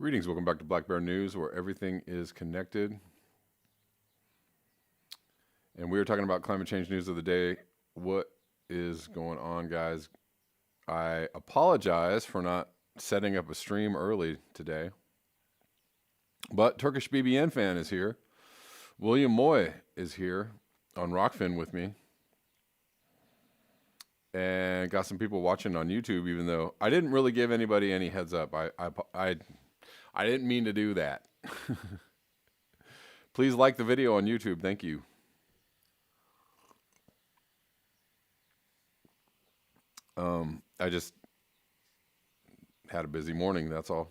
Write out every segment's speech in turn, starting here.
Greetings, welcome back to Black Bear News, where everything is connected. And we are talking about climate change news of the day. What is going on, guys? I apologize for not setting up a stream early today. But Turkish BBN fan is here. William Moy is here on Rockfin with me. And got some people watching on YouTube, even though I didn't really give anybody any heads up. I didn't mean to do that. Please like the video on YouTube. Thank you. I just had a busy morning. That's all.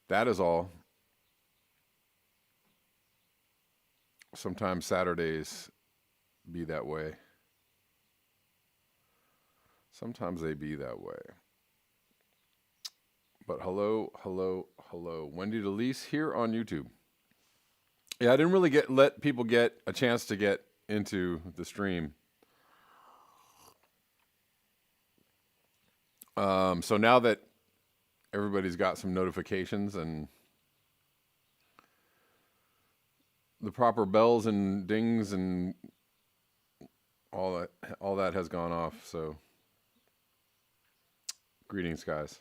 That is all. Sometimes Saturdays be that way. Sometimes they be that way. But hello. Wendy DeLeese here on YouTube. Yeah, I didn't really let people get a chance to get into the stream. So now that everybody's got some notifications and the proper bells and dings and all that has gone off. So greetings, guys.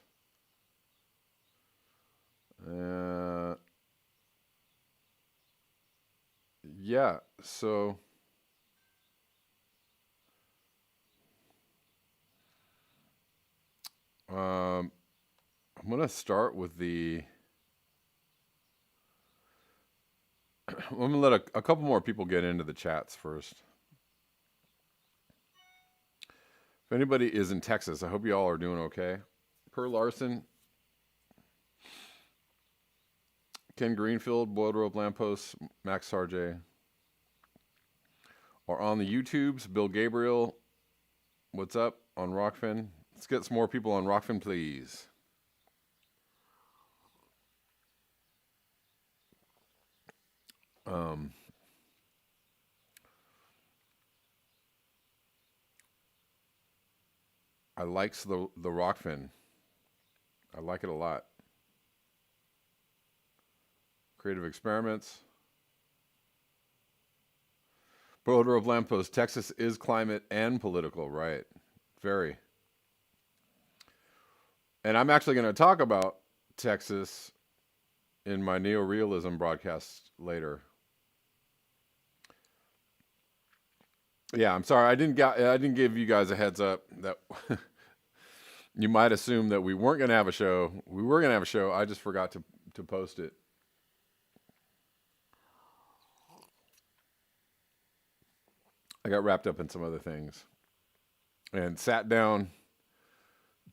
Yeah, so I'm going to start with I'm going to let a couple more people get into the chats first. If anybody is in Texas, I hope you all are doing okay. Per Larson, Ken Greenfield, Boiled Rope Lamppost, Max Sarjay are on the YouTubes. Bill Gabriel, what's up on Rockfin? Let's get some more people on Rockfin, please. I likes the Rockfin. I like it a lot. Creative experiments. Border of Lamppost. Texas is climate and political, right? Very. And I'm actually going to talk about Texas in my neorealism broadcast later. Yeah, I'm sorry. I didn't give you guys a heads up that you might assume that we weren't going to have a show. We were going to have a show. I just forgot to post it. I got wrapped up in some other things and sat down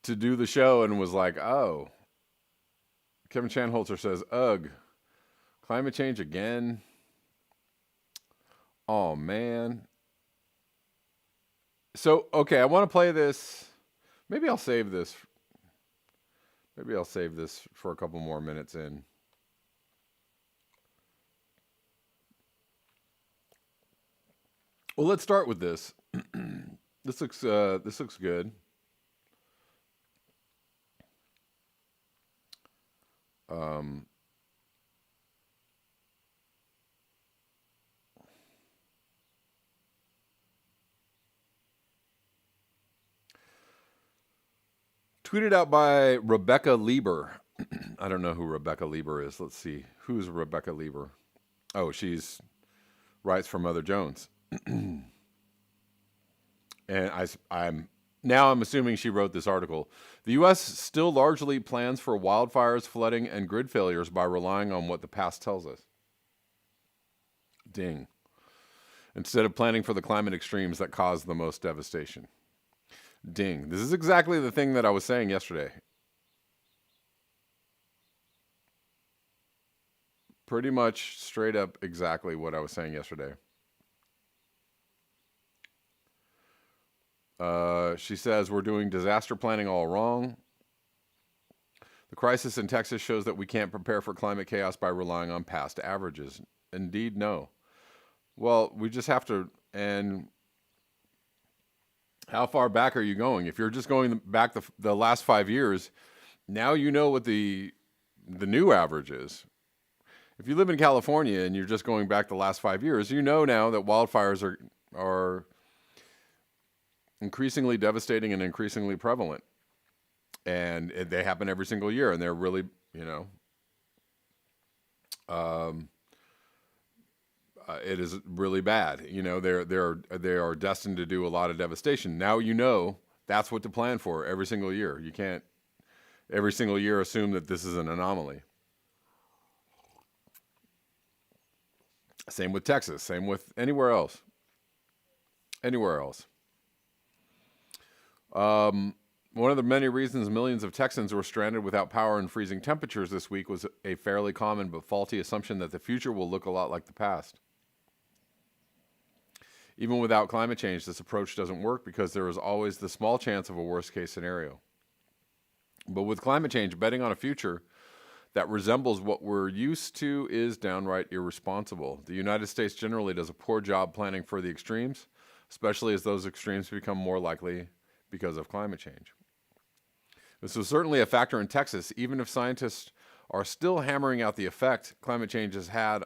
to do the show and was like, oh, Kevin Shanholzer says, ugh, climate change again. Oh, man. So, okay, I want to play this. Maybe I'll save this. Maybe I'll save this for a couple more minutes in. Well, let's start with this. This looks good. Tweeted out by Rebecca Lieber. I don't know who Rebecca Lieber is. Let's see. Who's Rebecca Lieber? Oh, she's writes for Mother Jones. And I'm assuming she wrote this article. The U.S. still largely plans for wildfires, flooding, and grid failures by relying on what the past tells us. Ding. Instead of planning for the climate extremes that cause the most devastation. Ding. This is exactly the thing that I was saying yesterday. Pretty much straight up exactly what I was saying yesterday. She says, we're doing disaster planning all wrong. The crisis in Texas shows that we can't prepare for climate chaos by relying on past averages. Indeed, no. Well, we just have to, and how far back are you going? If you're just going back the last 5 years, now you know what the the new average is. If you live in California and you're just going back the last 5 years, you know now that wildfires are increasingly devastating and increasingly prevalent. And they happen every single year, and they're really, it is really bad. They are destined to do a lot of devastation. Now that's what to plan for every single year. You can't every single year assume that this is an anomaly. Same with Texas. Same with anywhere else. Anywhere else. One of the many reasons millions of Texans were stranded without power and freezing temperatures this week was a fairly common but faulty assumption that the future will look a lot like the past. Even without climate change, this approach doesn't work because there is always the small chance of a worst-case scenario. But with climate change, betting on a future that resembles what we're used to is downright irresponsible. The United States generally does a poor job planning for the extremes, especially as those extremes become more likely because of climate change. This was certainly a factor in Texas, even if scientists are still hammering out the effect climate change has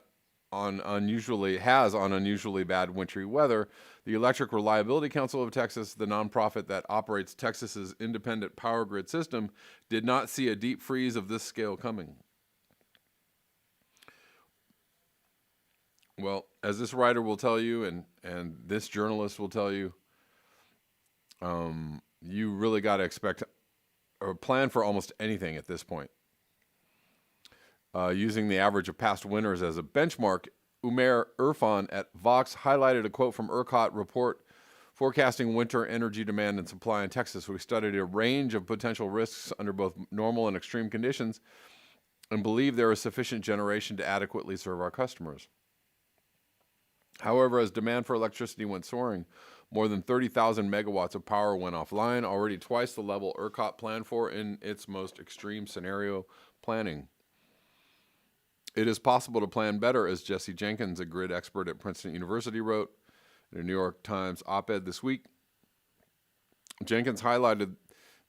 on unusually bad wintry weather. The Electric Reliability Council of Texas, the nonprofit that operates Texas's independent power grid system, did not see a deep freeze of this scale coming. Well, as this writer will tell you, and this journalist will tell you, you really got to expect or plan for almost anything at this point. Using the average of past winters as a benchmark, Umair Irfan at Vox highlighted a quote from ERCOT report forecasting winter energy demand and supply in Texas. We studied a range of potential risks under both normal and extreme conditions and believe there is sufficient generation to adequately serve our customers. However, as demand for electricity went soaring, more than 30,000 megawatts of power went offline, already twice the level ERCOT planned for in its most extreme scenario planning. It is possible to plan better, as Jesse Jenkins, a grid expert at Princeton University, wrote in a New York Times op-ed this week. Jenkins highlighted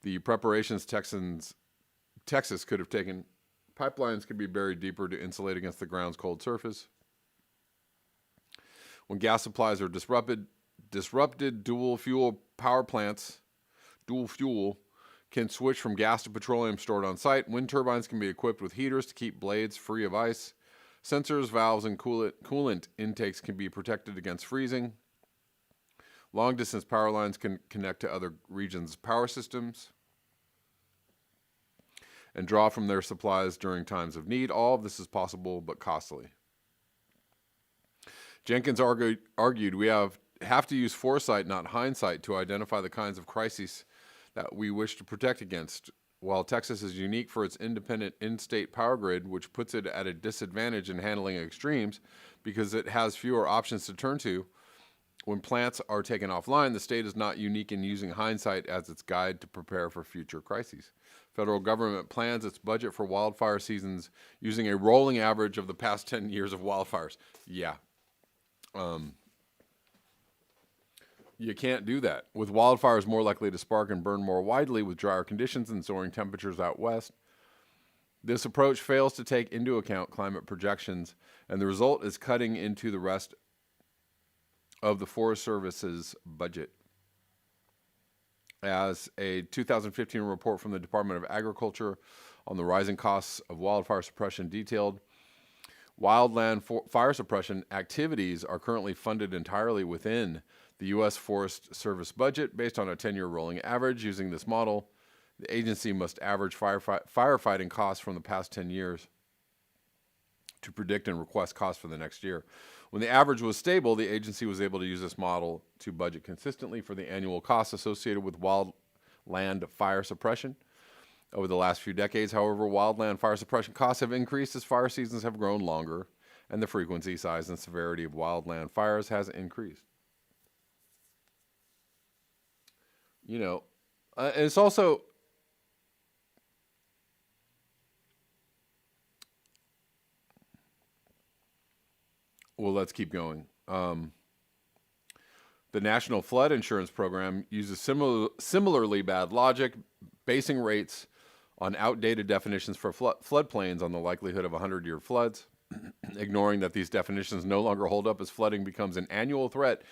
the preparations Texas could have taken. Pipelines could be buried deeper to insulate against the ground's cold surface. When gas supplies are disrupted, dual fuel power plants, can switch from gas to petroleum stored on site. Wind turbines can be equipped with heaters to keep blades free of ice. Sensors, valves, and coolant intakes can be protected against freezing. Long-distance power lines can connect to other regions' power systems and draw from their supplies during times of need. All of this is possible but costly. Jenkins argued we have to use foresight, not hindsight, to identify the kinds of crises that we wish to protect against. While Texas is unique for its independent in-state power grid, which puts it at a disadvantage in handling extremes because it has fewer options to turn to, when plants are taken offline, the state is not unique in using hindsight as its guide to prepare for future crises. Federal government plans its budget for wildfire seasons using a rolling average of the past 10 years of wildfires. Yeah. You can't do that. With wildfires more likely to spark and burn more widely with drier conditions and soaring temperatures out west, this approach fails to take into account climate projections, and the result is cutting into the rest of the Forest Service's budget. As a 2015 report from the Department of Agriculture on the rising costs of wildfire suppression detailed, wildland fire suppression activities are currently funded entirely within the U.S. Forest Service budget based on a 10-year rolling average. Using this model, the agency must average firefighting costs from the past 10 years to predict and request costs for the next year. When the average was stable, the agency was able to use this model to budget consistently for the annual costs associated with wildland fire suppression. Over the last few decades, however, wildland fire suppression costs have increased as fire seasons have grown longer and the frequency, size, and severity of wildland fires has increased. It's also well, let's keep going. The National Flood Insurance Program uses similarly bad logic, basing rates on outdated definitions for floodplains on the likelihood of 100-year floods, ignoring that these definitions no longer hold up as flooding becomes an annual threat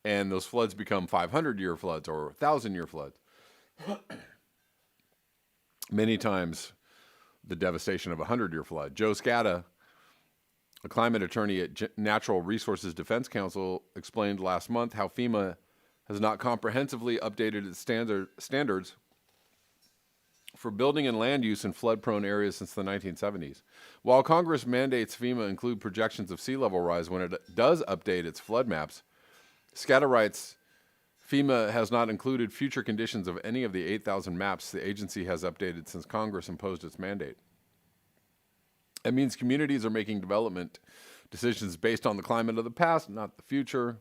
and those floods become 500-year floods or 1,000-year floods. Many times the devastation of a 100-year flood. Joe Scata, a climate attorney at Natural Resources Defense Council, explained last month how FEMA has not comprehensively updated its standards for building and land use in flood-prone areas since the 1970s. While Congress mandates FEMA include projections of sea level rise when it does update its flood maps, Scata writes, FEMA has not included future conditions of any of the 8,000 maps the agency has updated since Congress imposed its mandate. It means communities are making development decisions based on the climate of the past, not the future.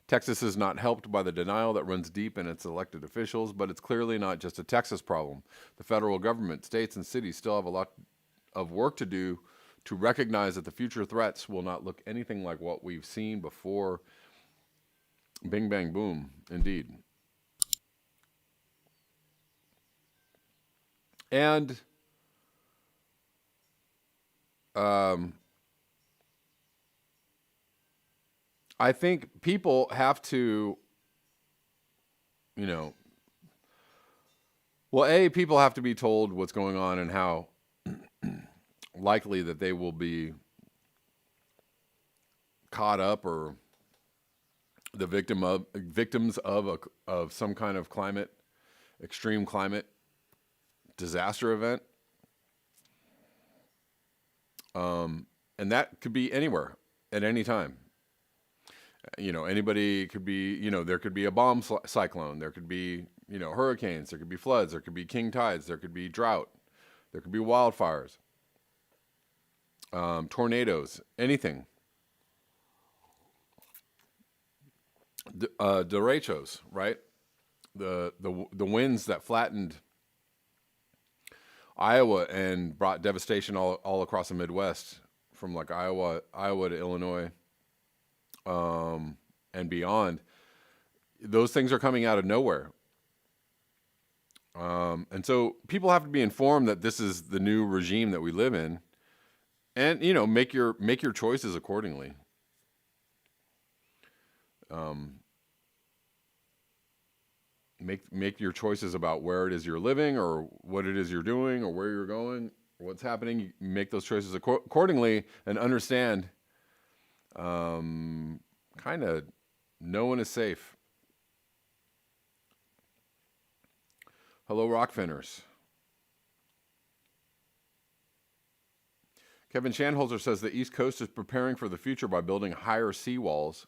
Texas is not helped by the denial that runs deep in its elected officials, but it's clearly not just a Texas problem. The federal government, states, and cities still have a lot of work to do to recognize that the future threats will not look anything like what we've seen before. Bing, bang, boom, indeed. And I think people have to, people have to be told what's going on and how likely that they will be caught up or the victims of some kind of extreme climate disaster event. And that could be anywhere at any time. Anybody could be, there could be a bomb cyclone, there could be, hurricanes, there could be floods, there could be king tides, there could be drought, there could be wildfires, tornadoes, anything. Derechos, right? The winds that flattened Iowa and brought devastation all across the Midwest, from like Iowa to Illinois, and beyond. Those things are coming out of nowhere. And so people have to be informed that this is the new regime that we live in, and make your choices accordingly. Make your choices about where it is you're living or what it is you're doing or where you're going, or what's happening. You make those choices accordingly and understand, kind of, no one is safe. Hello, Rockfinners. Kevin Shanholzer says the East Coast is preparing for the future by building higher seawalls.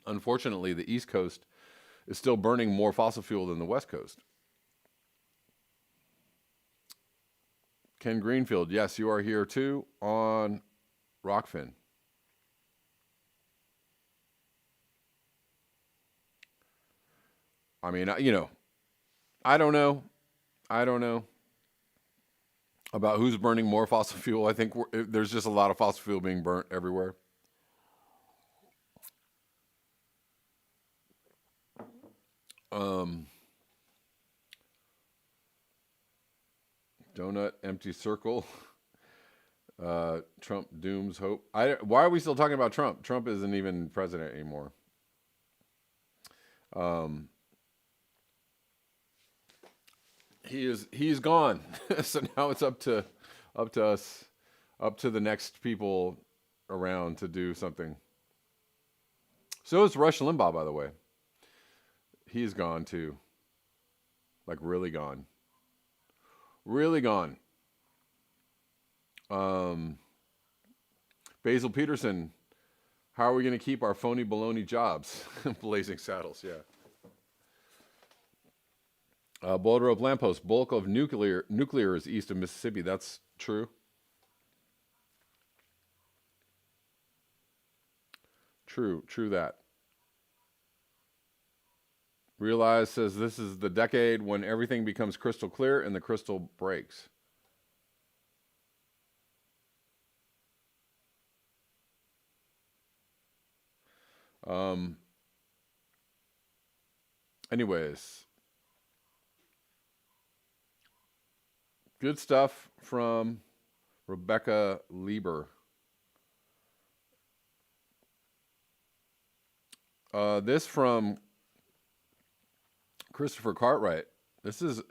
Unfortunately, the East Coast is still burning more fossil fuel than the West Coast. Ken Greenfield, yes, you are here too on Rockfin. I mean, I don't know about who's burning more fossil fuel. I think there's just a lot of fossil fuel being burnt everywhere. Donut, empty circle. Trump dooms hope. Why are we still talking about Trump? Trump isn't even president anymore. He's gone. So now it's up to us, up to the next people around to do something. So is Rush Limbaugh, by the way. He's gone too. Like really gone. Really gone. Basil Peterson, how are we going to keep our phony baloney jobs? Blazing Saddles, yeah. Boulder Rope Lamppost, bulk of nuclear is east of Mississippi. That's true. True that. Realize says this is the decade when everything becomes crystal clear and the crystal breaks. Anyways, Good stuff from Rebecca Lieber. This from Christopher Cartwright. This is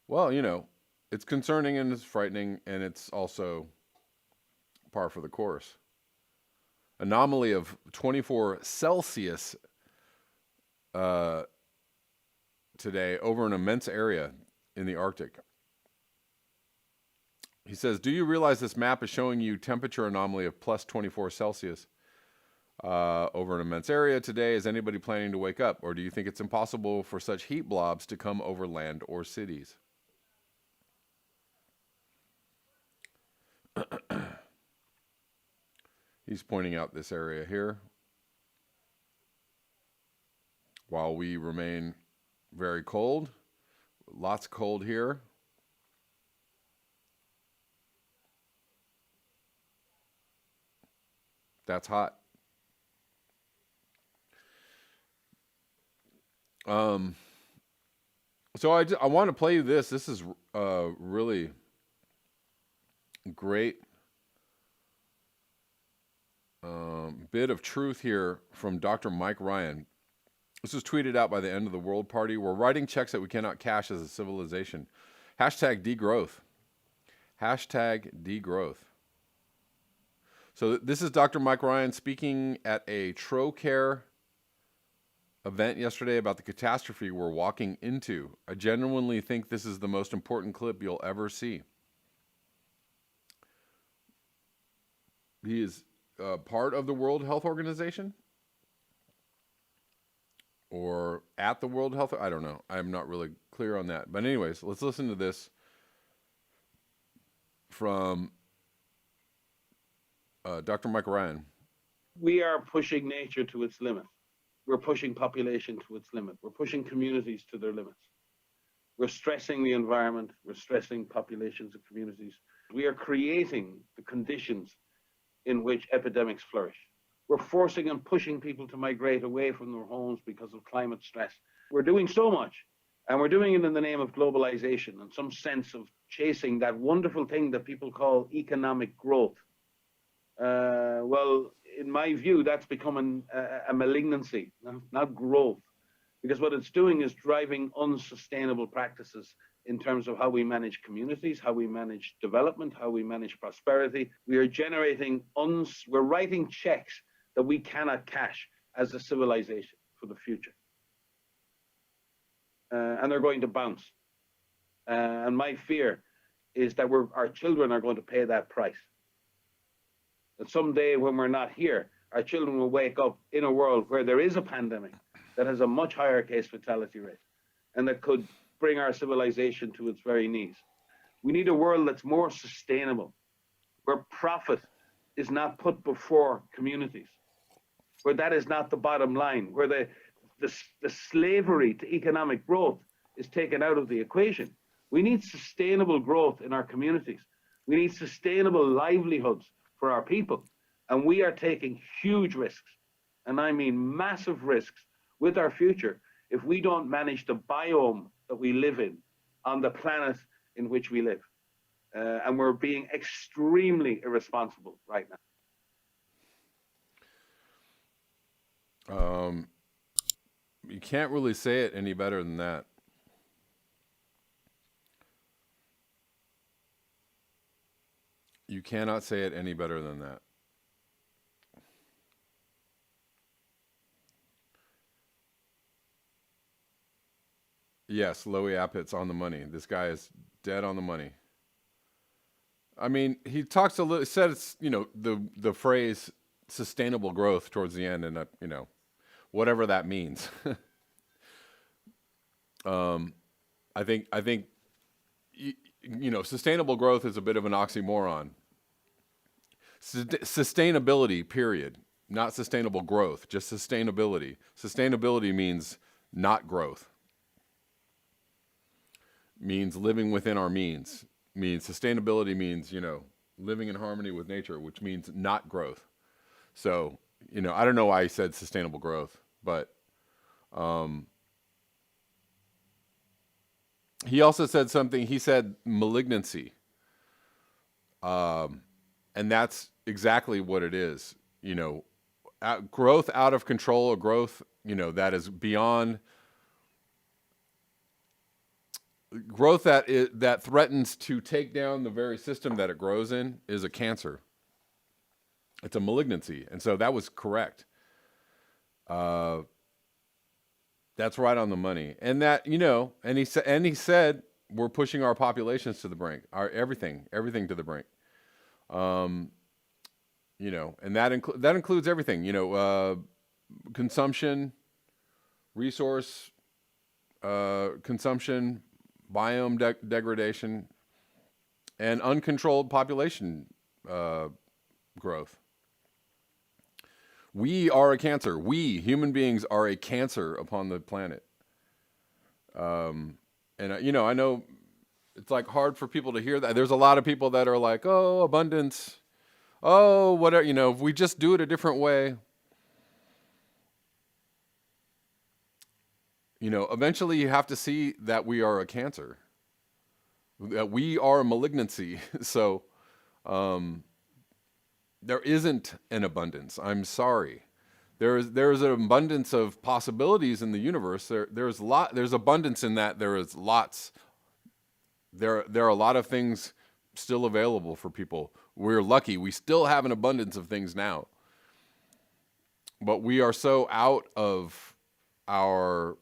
well, it's concerning and it's frightening, and it's also par for the course. Anomaly of 24 Celsius today over an immense area in the Arctic. He says, do you realize this map is showing you temperature anomaly of plus 24 Celsius over an immense area today? Is anybody planning to wake up? Or do you think it's impossible for such heat blobs to come over land or cities? He's pointing out this area here. While we remain very cold, lots cold here. That's hot. So I want to play you this. This is really great bit of truth here from Dr. Mike Ryan. This was tweeted out by the End of the World Party. We're writing checks that we cannot cash as a civilization. Hashtag degrowth. Hashtag degrowth. So this is Dr. Mike Ryan speaking at a TroCare event yesterday about the catastrophe we're walking into. I genuinely think this is the most important clip you'll ever see. He is part of the World Health Organization or at the World Health. I don't know. I'm not really clear on that. But anyways, let's listen to this from Dr. Mike Ryan. We are pushing nature to its limit. We're pushing population to its limit. We're pushing communities to their limits. We're stressing the environment. We're stressing populations and communities. We are creating the conditions in which epidemics flourish. We're forcing and pushing people to migrate away from their homes because of climate stress. We're doing so much, and we're doing it in the name of globalization and some sense of chasing that wonderful thing that people call economic growth. Well, in my view, that's becoming a malignancy, not growth, because what it's doing is driving unsustainable practices in terms of how we manage communities, how we manage development, how we manage prosperity. We are generating, we're writing checks that we cannot cash as a civilization for the future. And they're going to bounce. And my fear is that our children are going to pay that price. That someday when we're not here, our children will wake up in a world where there is a pandemic that has a much higher case fatality rate and that could bring our civilization to its very knees. We need a world that's more sustainable, where profit is not put before communities, where that is not the bottom line, where the slavery to economic growth is taken out of the equation. We need sustainable growth in our communities. We need sustainable livelihoods for our people. And we are taking huge risks, and I mean massive risks, with our future if we don't manage the biome that we live in on the planet in which we live. And we're being extremely irresponsible right now. You can't really say it any better than that. You cannot say it any better than that. Yes, Lowy Appet's on the money. This guy is dead on the money. I mean, he talks a little, said it's, the phrase sustainable growth towards the end, and, whatever that means. I think, sustainable growth is a bit of an oxymoron. Sustainability, period. Not sustainable growth, just sustainability. Sustainability means not growth. Means living within our means. Means sustainability means, living in harmony with nature, which means not growth. So, I don't know why I said sustainable growth, but He also said something. He said malignancy, and that's exactly what it is. You know, growth out of control, or growth, that is beyond, growth that threatens to take down the very system that it grows in, is a cancer. It's a malignancy, and so that was correct. Uh, that's right on the money, and that, and he said we're pushing our populations to the brink, our everything to the brink. Um, and that includes everything. Consumption, resource consumption, biome degradation, and uncontrolled population uh, growth. We are a cancer. We human beings are a cancer upon the planet. And I know it's like hard for people to hear that. There's a lot of people that are like, "Oh, abundance. Oh, whatever. If we just do it a different way." Eventually you have to see that we are a cancer, that we are a malignancy. So there isn't an abundance. I'm sorry. There is an abundance of possibilities in the universe. There's abundance in that. There is lots. There are a lot of things still available for people. We're lucky. We still have an abundance of things now. But we are so out of our,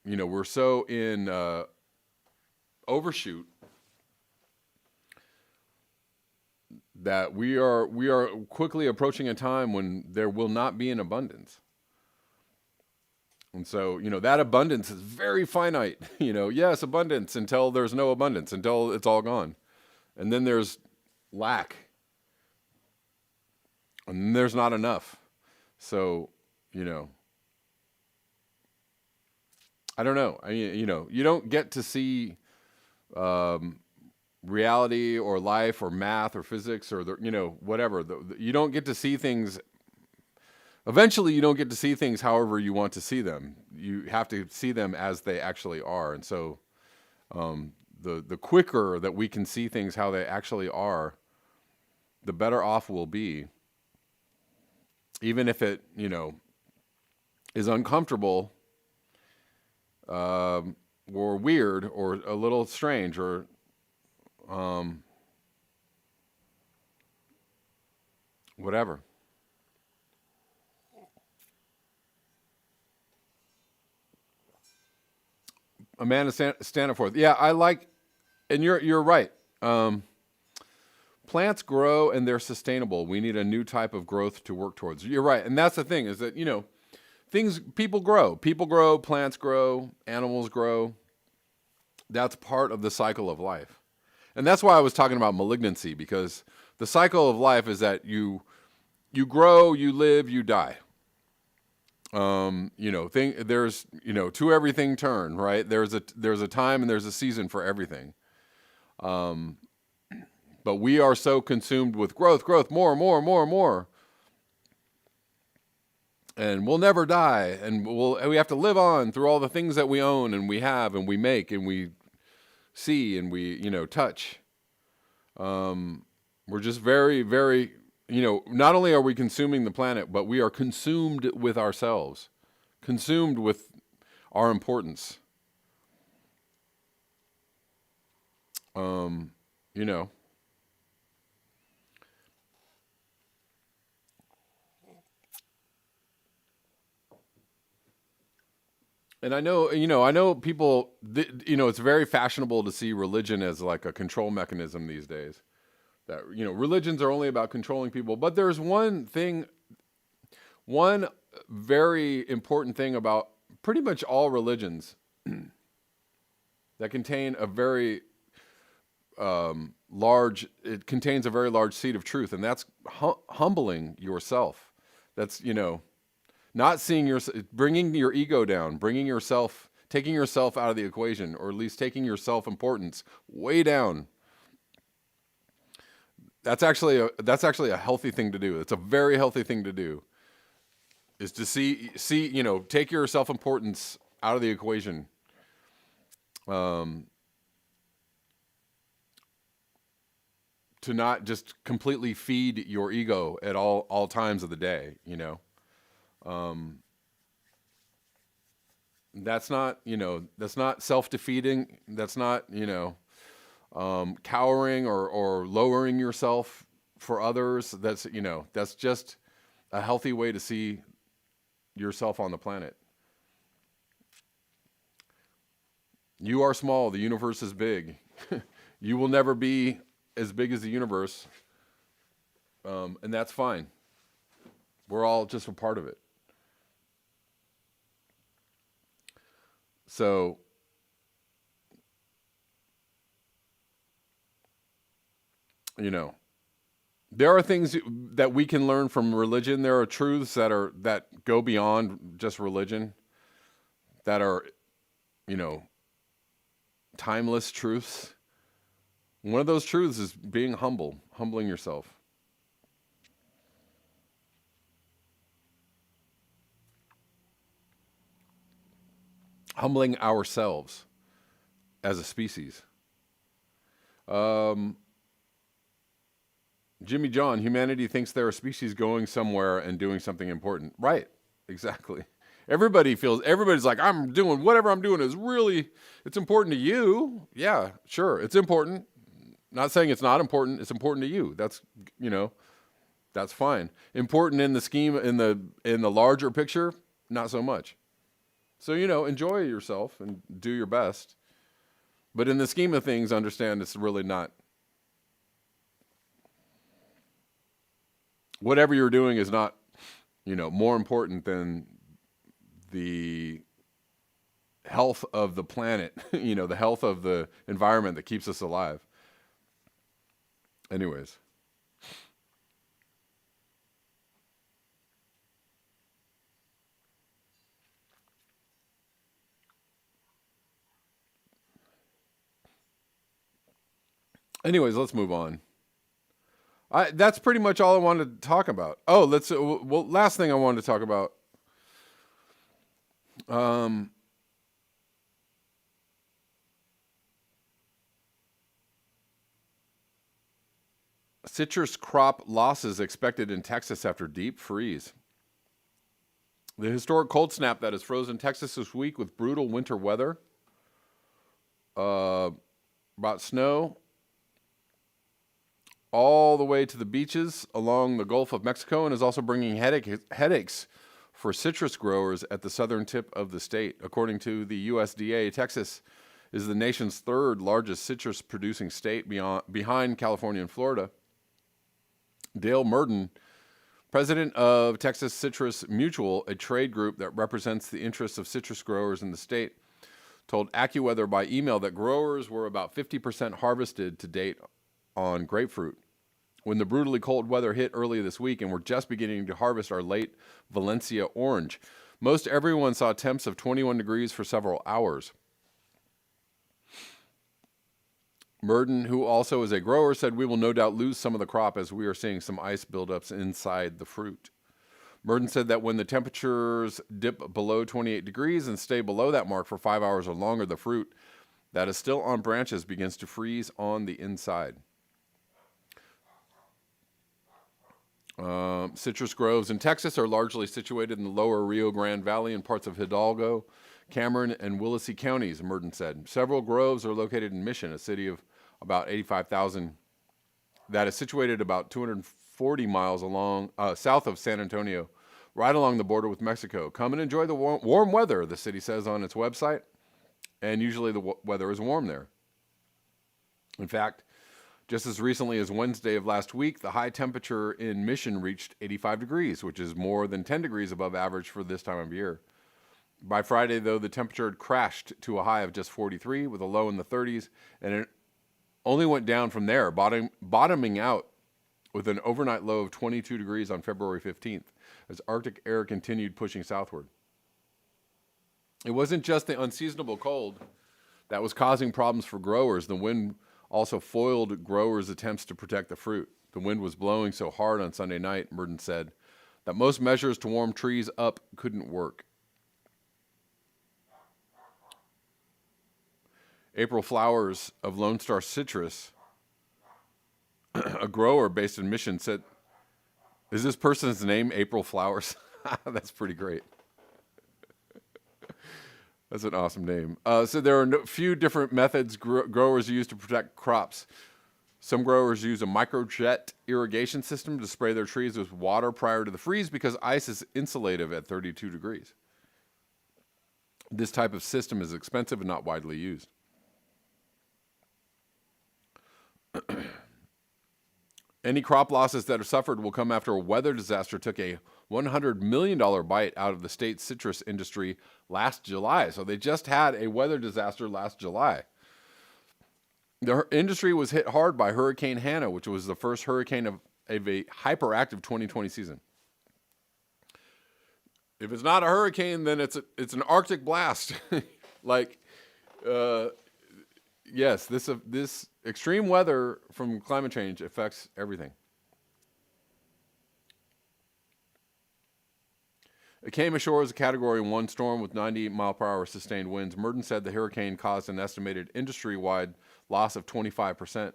we're so in overshoot that we are quickly approaching a time when there will not be an abundance. And so, that abundance is very finite. Yes, abundance until there's no abundance, until it's all gone. And then there's lack. And then there's not enough. So, I don't know. You don't get to see reality or life or math or physics or whatever. You don't get to see things. Eventually, you don't get to see things however you want to see them. You have to see them as they actually are. And so, the quicker that we can see things how they actually are, the better off we'll be. Even if it, is uncomfortable, or weird, or a little strange, or whatever. Amanda Staniforth. Yeah, I like, and you're right. Plants grow and they're sustainable. We need a new type of growth to work towards. You're right, and that's the thing, is that people grow, plants grow, animals grow. That's part of the cycle of life, and that's why I was talking about malignancy, because the cycle of life is that you grow, you live, you die. There's, to everything turn, right? There's a time and there's a season for everything. But we are so consumed with growth, more. And we'll never die. And we have to live on through all the things that we own and we have and we make and we see and we, touch. We're just very, very, not only are we consuming the planet, but we are consumed with ourselves, consumed with our importance. Um, you know, and I know people, it's very fashionable to see religion as like a control mechanism these days. That, religions are only about controlling people. But there's one very important thing about pretty much all religions that contain a very it contains a very large seed of truth, and that's humbling yourself. That's, not seeing bringing your ego down, taking yourself out of the equation, or at least taking your self-importance way down. That's actually a healthy thing to do. It's a very healthy thing to do. Is to take your self-importance out of the equation Um, to not just completely feed your ego at all times of the day, you know. Um, that's not, you know, that's not self-defeating. That's not, you know, cowering or lowering yourself for others. That's, you know, that's just a healthy way to see yourself on the planet. You are small. The universe is big. You will never be as big as the universe. And that's fine. We're all just a part of it. So, you know, there are things that we can learn from religion. There are truths that go beyond just religion, that are, you know, timeless truths. One of those truths is being humble, humbling yourself. Humbling ourselves as a species. Um, Jimmy John, humanity thinks they're a species going somewhere and doing something important. Right, exactly. Everybody's like, I'm doing whatever I'm doing is really, it's important to you. Yeah, sure, it's important. Not saying it's not important. It's important to you. That's, you know, that's fine. Important in the scheme, in the larger picture, not so much. So, you know, enjoy yourself and do your best. But in the scheme of things, understand it's really not. Whatever you're doing is not, you know, more important than the health of the planet, you know, the health of the environment that keeps us alive. Anyways. Anyways, let's move on. That's pretty much all I wanted to talk about. Oh, last thing I wanted to talk about. Um, Citrus crop losses expected in Texas after deep freeze. The historic cold snap that has frozen Texas this week with brutal winter weather brought snow all the way to the beaches along the Gulf of Mexico and is also bringing headaches for citrus growers at the southern tip of the state. According to the USDA, Texas is the nation's third largest citrus producing state behind California and Florida. Dale Murden, president of Texas Citrus Mutual, a trade group that represents the interests of citrus growers in the state, told AccuWeather by email that growers were about 50% harvested to date on grapefruit. When the brutally cold weather hit early this week and we're just beginning to harvest our late Valencia orange, most everyone saw temps of 21 degrees for several hours. Murden, who also is a grower, said we will no doubt lose some of the crop as we are seeing some ice buildups inside the fruit. Murden said that when the temperatures dip below 28 degrees and stay below that mark for 5 hours or longer, the fruit that is still on branches begins to freeze on the inside. Citrus groves in Texas are largely situated in the lower Rio Grande Valley and parts of Hidalgo, Cameron, and Willacy counties, Murden said. Several groves are located in Mission, a city of about 85,000 that is situated about 240 miles south of San Antonio, right along the border with Mexico. Come and enjoy the warm weather, the city says on its website, and usually the weather is warm there. In fact, just as recently as Wednesday of last week, the high temperature in Mission reached 85 degrees, which is more than 10 degrees above average for this time of year. By Friday, though, the temperature had crashed to a high of just 43 with a low in the 30s, and it only went down from there, bottoming out with an overnight low of 22 degrees on February 15th as Arctic air continued pushing southward. It wasn't just the unseasonable cold that was causing problems for growers. The wind also foiled growers' attempts to protect the fruit. The wind was blowing so hard on Sunday night, Murden said, that most measures to warm trees up couldn't work. April Flowers of Lone Star Citrus, a grower based in Mission, said, "Is this person's name April Flowers?" That's pretty great. That's an awesome name. So there are few different methods growers use to protect crops. Some growers use a microjet irrigation system to spray their trees with water prior to the freeze because ice is insulative at 32 degrees. This type of system is expensive and not widely used. Any crop losses that are suffered will come after a weather disaster took a $100 million bite out of the state's citrus industry last July. So they just had a weather disaster last July. The industry was hit hard by Hurricane Hannah, which was the first hurricane of a hyperactive 2020 season. If it's not a hurricane, then it's an Arctic blast. Yes, this extreme weather from climate change affects everything. It came ashore as a Category 1 storm with 90-mile-per-hour sustained winds. Merton said the hurricane caused an estimated industry-wide loss of 25%.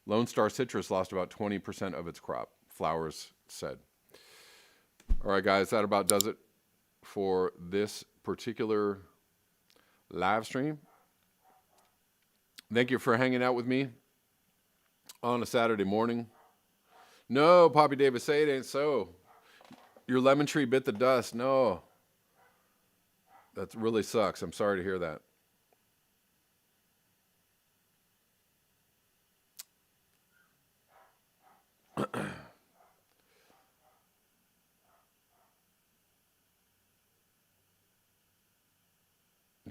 Lone Star Citrus lost about 20% of its crop, Flowers said. All right, guys, that about does it for this particular live stream. Thank you for hanging out with me on a Saturday morning. No, Poppy Davis, say it ain't so. Your lemon tree bit the dust. No. That really sucks. I'm sorry to hear that.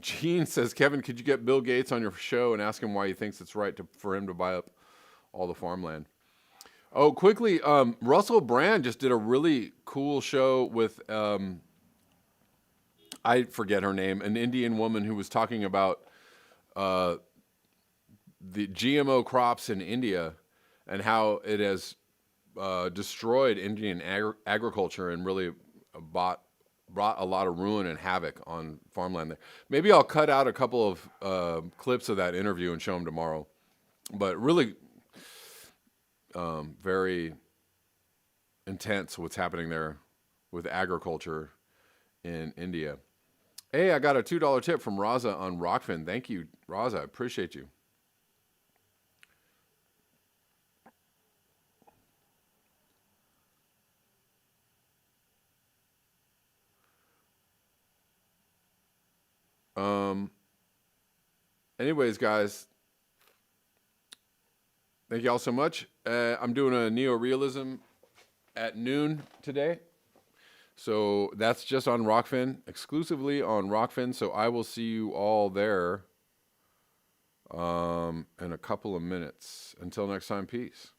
Gene says, Kevin, could you get Bill Gates on your show and ask him why he thinks it's right for him to buy up all the farmland? Oh, quickly, Russell Brand just did a really cool show with, I forget her name, an Indian woman who was talking about the GMO crops in India and how it has destroyed Indian agriculture and really brought a lot of ruin and havoc on farmland there. Maybe I'll cut out a couple of clips of that interview and show them tomorrow. But really very intense what's happening there with agriculture in India. Hey, I got a $2 tip from Raza on Rockfin. Thank you, Raza. I appreciate you. Anyways, guys, thank you all so much. I'm doing a neorealism at noon today. So that's just on Rockfin, exclusively on Rockfin. So I will see you all there in a couple of minutes. Until next time, peace.